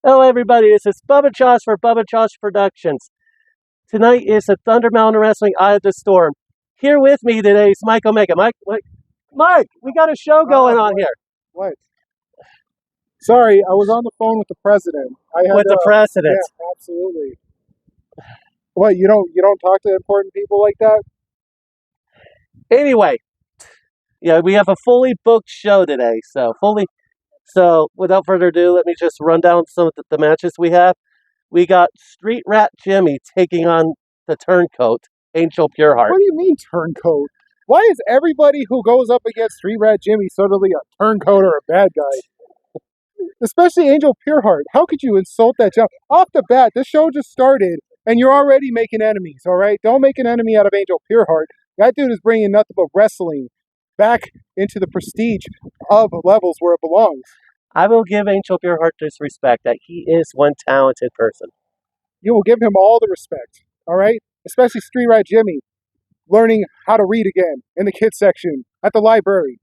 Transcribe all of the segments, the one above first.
Hello, everybody. This is Bubba Josh for Bubba Josh Productions. Tonight is the Thunder Mountain Wrestling Eye of the Storm. Here with me today is Mike Omega. Mike, we got a show going on here. What? Sorry, I was on the phone with the president. With the president. Yeah, absolutely. What, you don't talk to important people like that? Anyway, we have a fully booked show today. So without further ado, let me just run down some of the matches we have. We got Street Rat Jimmy taking on the Turncoat, Angel Pureheart. What do you mean turncoat? Why is everybody who goes up against Street Rat Jimmy suddenly a turncoat or a bad guy? Especially Angel Pureheart. How could you insult that gentleman? Off the bat, this show just started, and you're already making enemies, all right? Don't make an enemy out of Angel Pureheart. That dude is bringing nothing but wrestling back into the prestige of levels where it belongs. I will give Angel Pureheart this respect that he is one talented person. You will give him all the respect, all right? Especially Street Rat Jimmy, learning how to read again in the kids section at the library.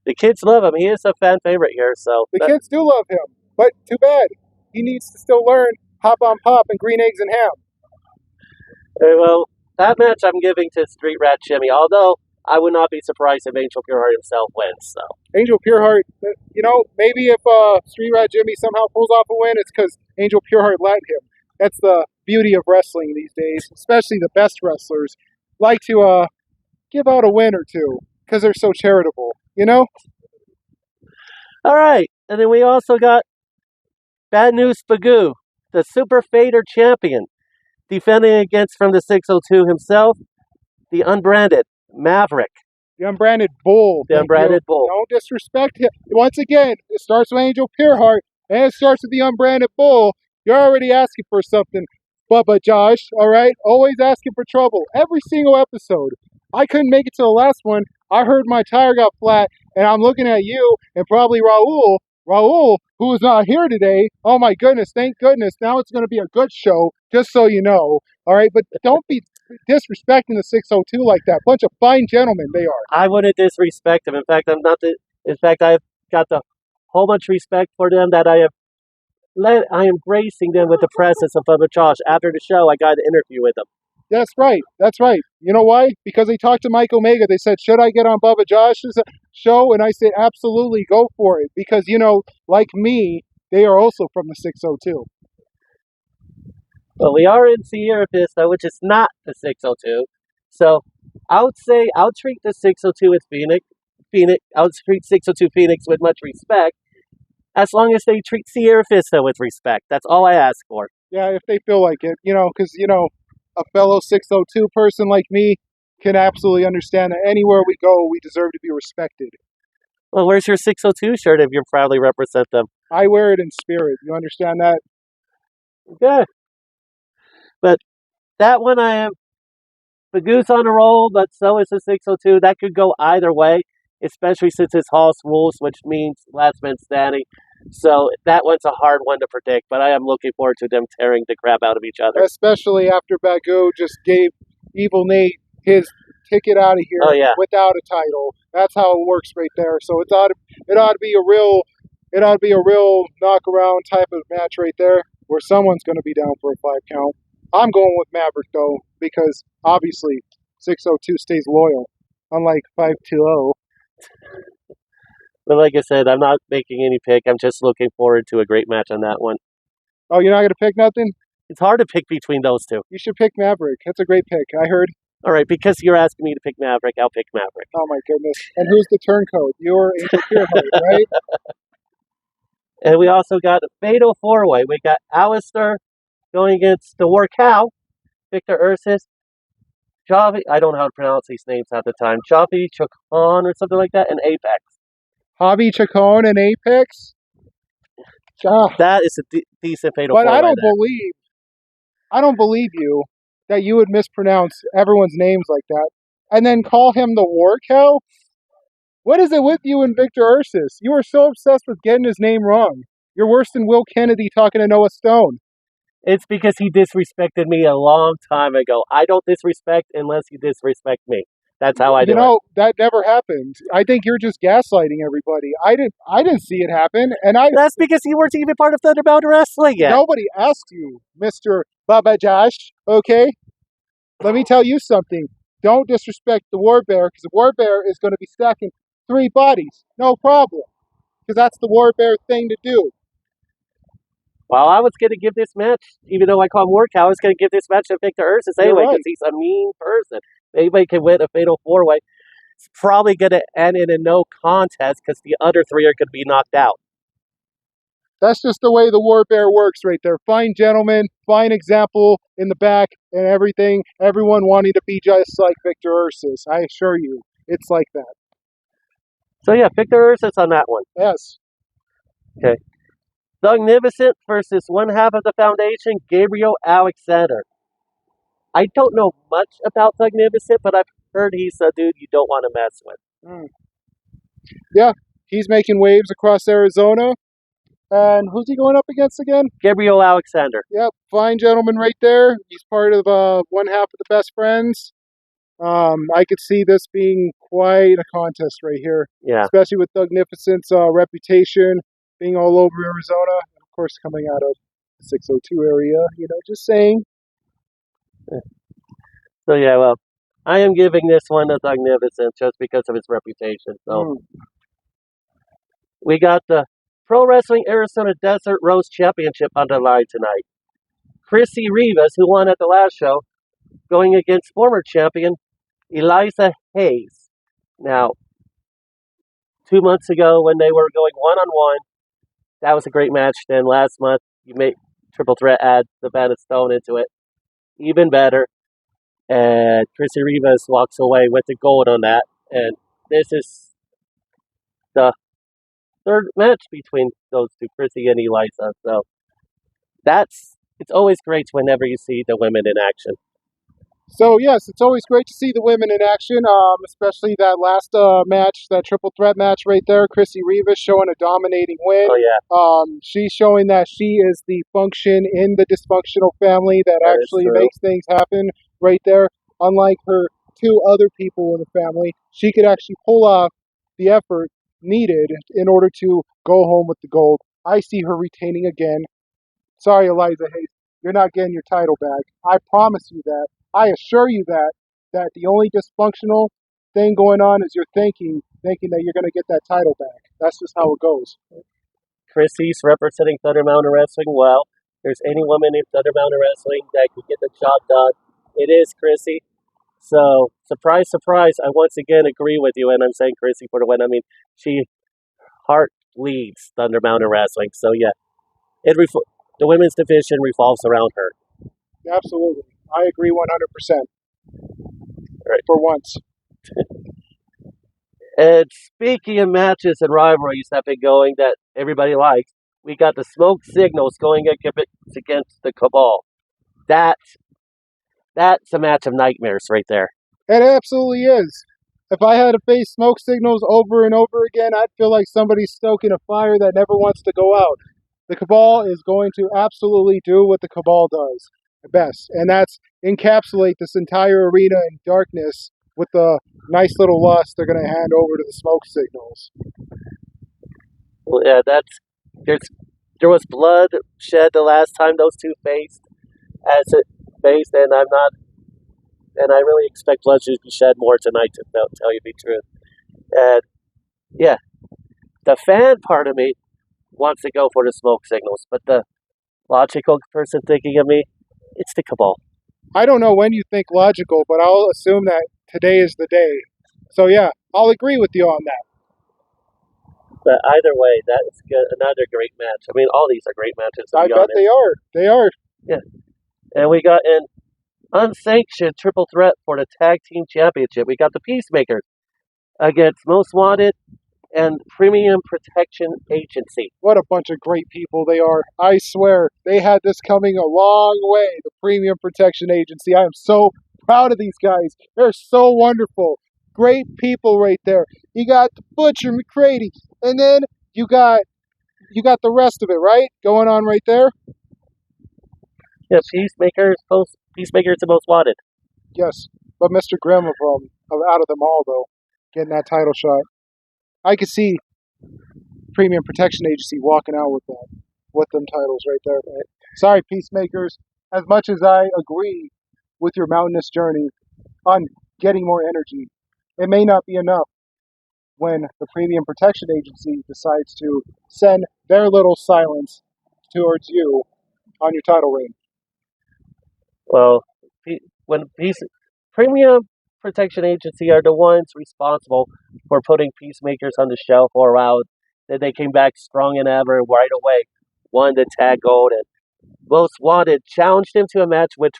The kids love him. He is a fan favorite here, so... The kids do love him, but too bad. He needs to still learn hop on pop and green eggs and ham. Well, that match I'm giving to Street Rat Jimmy, although I would not be surprised if Angel Pureheart himself wins, so... Angel Pureheart, maybe if Street Rat Jimmy somehow pulls off a win, it's because Angel Pureheart let him. That's the beauty of wrestling these days, especially the best wrestlers like to give out a win or two because they're so charitable, you know? All right, and then we also got Bad News Bagoo, the Super Fader champion, defending against from the 602 himself, the unbranded Maverick. The unbranded bull. The unbranded bull. Don't disrespect him. Once again, it starts with Angel Pureheart, and it starts with the unbranded bull. You're already asking for something, Bubba Josh, all right? Always asking for trouble. Every single episode. I couldn't make it to the last one. I heard my tire got flat, and I'm looking at you and probably Raul, who is not here today. Oh my goodness, thank goodness. Now it's going to be a good show, just so you know. All right, but don't be disrespecting the 602 like that. Bunch of fine gentlemen they are. I wouldn't disrespect them. In fact, I've got the whole much respect for them that I am gracing them with the presence of Bubba Josh. After the show, I got an interview with them. That's right. That's right. You know why? Because they talked to Mike Omega. They said, should I get on Bubba Josh's show? And I said, absolutely, go for it. Because, like me, they are also from the 602. Well, we are in Sierra Vista, which is not the 602. So I would say I'll treat the 602 with Phoenix. I'll treat 602 Phoenix with much respect, as long as they treat Sierra Vista with respect. That's all I ask for. Yeah, if they feel like it, because, a fellow 602 person like me can absolutely understand that anywhere we go, we deserve to be respected. Well, where's your 602 shirt if you proudly represent them? I wear it in spirit. You understand that? Okay. But that one the goose on a roll, but so is the 602. That could go either way, especially since it's Hoss rules, which means last man standing. So that one's a hard one to predict, but I am looking forward to them tearing the crap out of each other. Especially after Bagoo just gave Evil Nate his ticket out of here without a title. That's how it works right there. So it ought to be a real knock-around type of match right there, where someone's going to be down for a 5 count. I'm going with Maverick though, because obviously 602 stays loyal, unlike 520. But like I said, I'm not making any pick. I'm just looking forward to a great match on that one. Oh, you're not going to pick nothing? It's hard to pick between those two. You should pick Maverick. That's a great pick, I heard. All right, because you're asking me to pick Maverick, I'll pick Maverick. Oh my goodness. And who's the turncoat? You're Angel Pureheart, right? And we also got a fatal 4-way. We got Alistair going against the War Cow, Victor Ursus, Javi, I don't know how to pronounce these names at the time, Javi Chacon or something like that, and Apex. Javi Chacon and Apex? That is a decent fatal 4-way. But I don't believe you that you would mispronounce everyone's names like that and then call him the War Cow? What is it with you and Victor Ursus? You are so obsessed with getting his name wrong. You're worse than Will Kennedy talking to Noah Stone. It's because he disrespected me a long time ago. I don't disrespect unless you disrespect me. That's how I do You know, that never happened. I think you're just gaslighting everybody. I didn't see it happen, and it. That's because you weren't even part of Thunder Mountain Wrestling yet. nobody asked you, Mr. Baba Josh, okay? Let me tell you something. Don't disrespect the War Bear, because the War Bear is going to be stacking 3 bodies. No problem. Because that's the War Bear thing to do. Well, I was going to give this match, even though I call him War Cow, I was going to give this match to Victor Ursus You're anyway, right. because he's a mean person. Anybody can win a fatal 4-way. It's probably going to end in a no contest because the other 3 are going to be knocked out. That's just the way the War Bear works right there. Fine gentleman, fine example in the back and everything. Everyone wanting to be just like Victor Ursus. I assure you, it's like that. So yeah, Victor Ursus on that one. Yes. Thugnificent versus one half of the Foundation, Gabriel Alexander. I don't know much about Thugnificent, but I've heard he's a dude you don't want to mess with. Yeah, he's making waves across Arizona. And who's he going up against again? Gabriel Alexander. Yep, fine gentleman right there. He's part of one half of the Best Friends. I could see this being quite a contest right here, Yeah. especially with Thugnificent's reputation being all over Arizona, and of course coming out of the 602 area. You know, just saying. So yeah, well, I am giving this one to Thugnificent just because of his reputation. So we got the Pro Wrestling Arizona Desert Rose Championship on the line tonight. Chrissy Rivas, who won at the last show, going against former champion Eliza Hayes. Now, 2 months ago when they were going one-on-one, that was a great match. Then last month, you made Triple Threat add the Band of Stone into it. Even better. And Chrissy Rivas walks away with the gold on that. And this is the 3rd match between those two, Chrissy and Eliza. So it's always great whenever you see the women in action. So yes, it's always great to see the women in action, especially that last match, that triple threat match right there. Chrissy Rivas showing a dominating win. Oh yeah. She's showing that she is the function in the dysfunctional family that actually makes things happen right there. Unlike her 2 other people in the family, she could actually pull off the effort needed in order to go home with the gold. I see her retaining again. Sorry, Eliza Hayes, you're not getting your title back. I promise you that. I assure you that the only dysfunctional thing going on is you're thinking that you're going to get that title back. That's just how it goes. Chrissy's representing Thunder Mountain Wrestling well. If there's any woman in Thunder Mountain Wrestling that could get the job done, it is Chrissy. So, surprise, surprise, I once again agree with you, and I'm saying Chrissy for the win. I mean, she heart leads Thunder Mountain Wrestling. So, yeah, the women's division revolves around her. Absolutely. I agree 100%. Right. For once. And speaking of matches and rivalries that have been going that everybody likes, we got the Smoke Signals going against the Cabal. That's a match of nightmares right there. It absolutely is. If I had to face Smoke Signals over and over again, I'd feel like somebody's stoking a fire that never wants to go out. The Cabal is going to absolutely do what the Cabal does best, and that's encapsulate this entire arena in darkness with the nice little lust they're going to hand over to the Smoke Signals. Well, yeah, there was blood shed the last time those two faced, and I really expect blood to be shed more tonight, to tell you the truth. And yeah, the fan part of me wants to go for the Smoke Signals, but the logical person thinking of me, it's the Cabal. I don't know when you think logical, but I'll assume that today is the day. So yeah, I'll agree with you on that. But either way, that is another great match. I mean, all these are great matches. I bet they are. They are. Yeah. And we got an unsanctioned triple threat for the Tag Team Championship. We got the Peacemakers against Most Wanted and Premium Protection Agency. What a bunch of great people they are. I swear, they had this coming a long way, the Premium Protection Agency. I am so proud of these guys. They're so wonderful. Great people right there. You got the Butcher McCready, and then you got the rest of it, right? Going on right there? Yeah, Peacemakers and Most Wanted. Yes. But Mr. Grimm out of them all, though, getting that title shot. I could see Premium Protection Agency walking out with them titles right there. Right? Sorry, Peacemakers. As much as I agree with your mountainous journey on getting more energy, it may not be enough when the Premium Protection Agency decides to send their little silence towards you on your title reign. Well, when Premium Protection Agency are the ones responsible for putting Peacemakers on the shelf or out, then they came back strong and ever right away, won the tag gold, and Most Wanted challenged him to a match which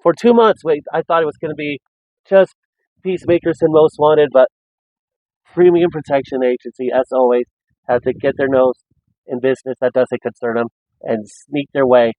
for 2 months, I thought it was going to be just Peacemakers and Most Wanted, but Premium Protection Agency, as always, had to get their nose in business that doesn't concern them and sneak their way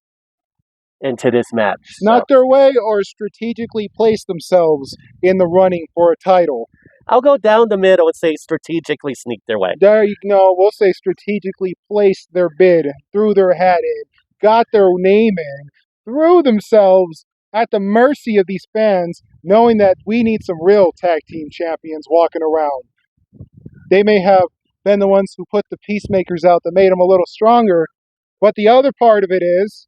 into this match. Not their way or strategically place themselves in the running for a title. I'll go down the middle and say strategically sneak their way. There you go. We'll say strategically placed their bid, threw their hat in, got their name in, threw themselves at the mercy of these fans, knowing that we need some real tag team champions walking around. They may have been the ones who put the Peacemakers out that made them a little stronger, but the other part of it is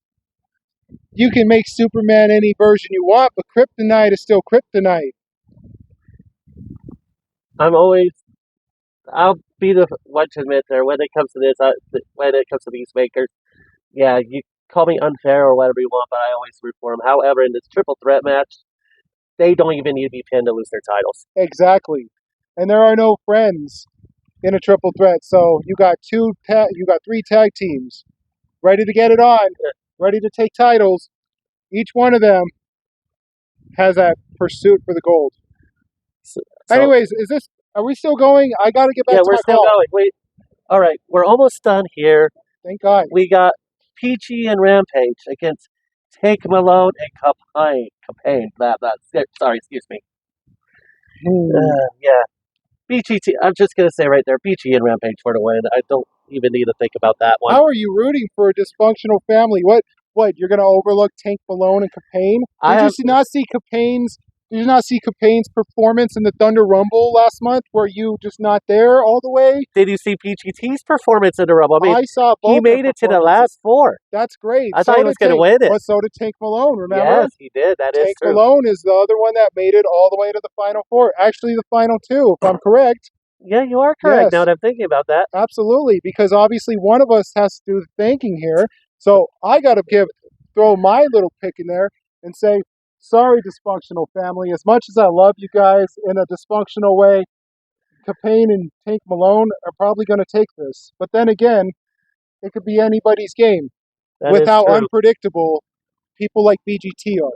you can make Superman any version you want, but Kryptonite is still Kryptonite. I'll be the one to admit there when it comes to this, when it comes to Peacemakers. Yeah, you call me unfair or whatever you want, but I always root for them. However, in this triple threat match, they don't even need to be pinned to lose their titles. Exactly, and there are no friends in a triple threat. So you got three tag teams ready to get it on, ready to take titles. Each one of them has that pursuit for the gold. Anyways, are we still going? I got to get back to my call. Yeah, we're still going. Wait. All right, we're almost done here. Thank God. We got Peachy and Rampage against Tank Malone and Capane. Sorry, excuse me. Yeah. Peachy, I'm just going to say right there, Peachy and Rampage for the win. I don't even need to think about that one. How are you rooting for a dysfunctional family? What, you're going to overlook Tank Malone and Capane? Did you not see Capane's performance in the Thunder Rumble last month? Were you just not there all the way? Did you see Peachy T's performance in the Rumble? I mean, I saw both. He made it to the last four. That's great. I thought he was going to win it. But so did Tank Malone, remember? Yes, he did. That is true. Tank Malone is the other one that made it all the way to the Final Four. Actually, the Final Two, if I'm correct. Yeah, you are correct now that I'm thinking about that. Absolutely, because obviously one of us has to do the thinking here. So I got to throw my little pick in there and say, sorry, dysfunctional family. As much as I love you guys in a dysfunctional way, Capane and Tank Malone are probably going to take this. But then again, it could be anybody's game with how unpredictable people like BGT are.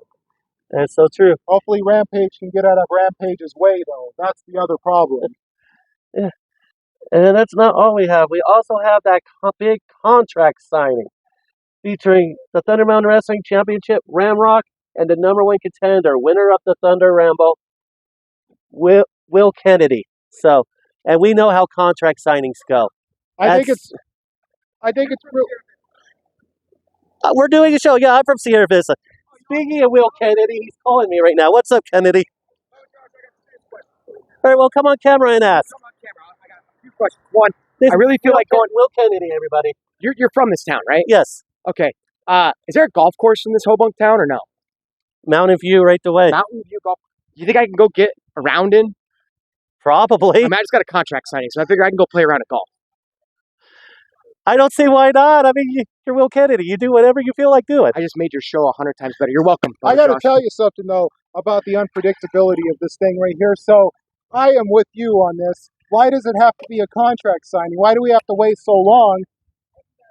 That's so true. Hopefully Rampage can get out of Rampage's way, though. That's the other problem. Yeah. And that's not all we have. We also have that big contract signing featuring the Thunder Mountain Wrestling Championship, Ramrock, and the number one contender, winner of the Thunder Ramble, Will Kennedy. So, and we know how contract signings go. I think it's real. We're doing a show. Yeah, I'm from Sierra Vista. Speaking of Will Kennedy, he's calling me right now. What's up, Kennedy? All right, well, come on camera and ask. Come on camera. I got a few questions. One, I really feel like going. Will Kennedy, everybody. You're from this town, right? Yes. Okay. Is there a golf course in this Hobunk town or no? Mountain View, right the way. Mountain View golf. You think I can go get a round in? Probably. I mean, I just got a contract signing, so I figure I can go play around at golf. I don't see why not. I mean, you're Will Kennedy. You do whatever you feel like doing. I just made your show 100 times better. You're welcome. I got to tell you something, though, about the unpredictability of this thing right here. So I am with you on this. Why does it have to be a contract signing? Why do we have to wait so long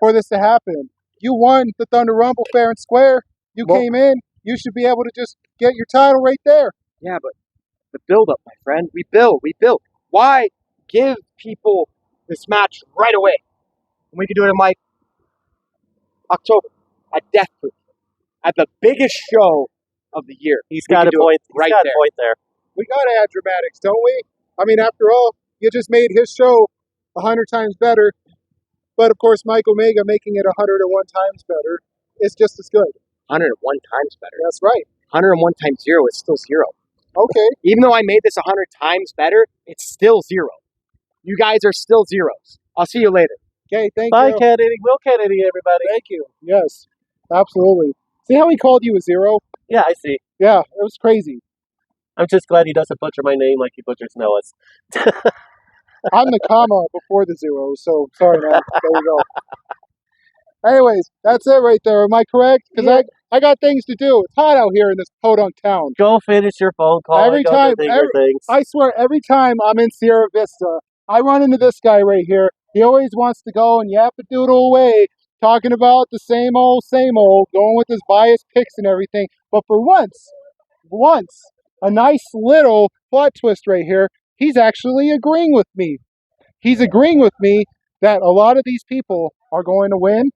for this to happen? You won the Thunder Rumble fair and square. You came in. You should be able to just get your title right there. Yeah, but the build-up, my friend. We build. Why give people this match right away? And we can do it in like October at Death Proof, at the biggest show of the year. He's got a point. Right there. We got to add dramatics, don't we? I mean, after all, you just made his show 100 times better. But of course, Mike Omega making it 101 times better is just as good. 101 times better. That's right. 101 times 0 is still 0. Okay. Even though I made this 100 times better, it's still 0. You guys are still zeros. I'll see you later. Okay, thank Bye, you. Kennedy. Will Kennedy, everybody. Thank you. Yes, absolutely. See how he called you a 0? Yeah, I see. Yeah, it was crazy. I'm just glad he doesn't butcher my name like he butchers Noah's. I'm the comma before the 0, so sorry, man. There you go. Anyways, that's it right there. Am I correct? Because Yeah. I got things to do. It's hot out here in this podunk town. Go finish your phone call Every and go time- do your things. I swear, every time I'm in Sierra Vista, I run into this guy right here. He always wants to go and yap-a-doodle away, talking about the same old, going with his biased picks and everything. But for once, a nice little plot twist right here, he's actually agreeing with me. He's agreeing with me that a lot of these people are going to win,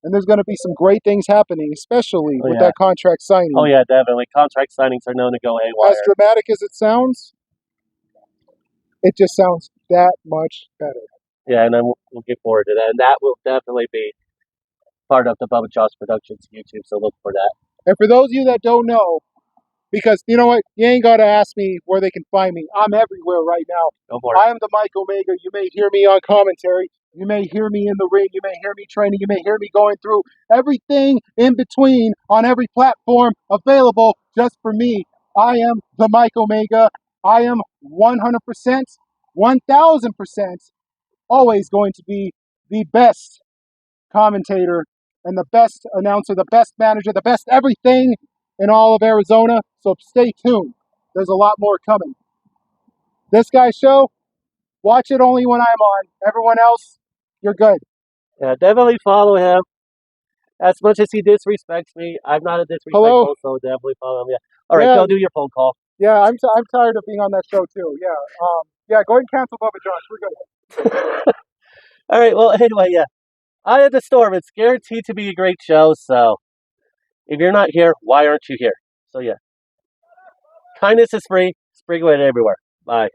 and there's going to be some great things happening, especially with yeah. that contract signing. Oh, yeah, definitely. Contract signings are known to go haywire. As dramatic as it sounds, it just sounds that much better. Yeah, and then we'll get forward to that. And that will definitely be part of the Bubba Josh Productions YouTube, so look for that. And for those of you that don't know, because you know what, you ain't got to ask me where they can find me. I'm everywhere right now. Go for it. I am the Mike Omega. You may hear me on commentary. You may hear me in the ring. You may hear me training. You may hear me going through everything in between on every platform available just for me. I am the Mike Omega. I am 100%, 1000% always going to be the best commentator and the best announcer, the best manager, the best everything in all of Arizona. So stay tuned. There's a lot more coming. This guy's show, watch it only when I'm on. Everyone else, you're good. Yeah, definitely follow him. As much as he disrespects me, I'm not a disrespectful, Hello? so definitely follow him. Yeah. All right, Yeah. go do your phone call. Yeah, I'm tired of being on that show too. Yeah. Yeah, go ahead and cancel Bubba Josh. We're good. All right, well, anyway, yeah. Eye of the Storm, it's guaranteed to be a great show, so if you're not here, why aren't you here? So, yeah. Kindness is free. Sprinkle it everywhere. Bye.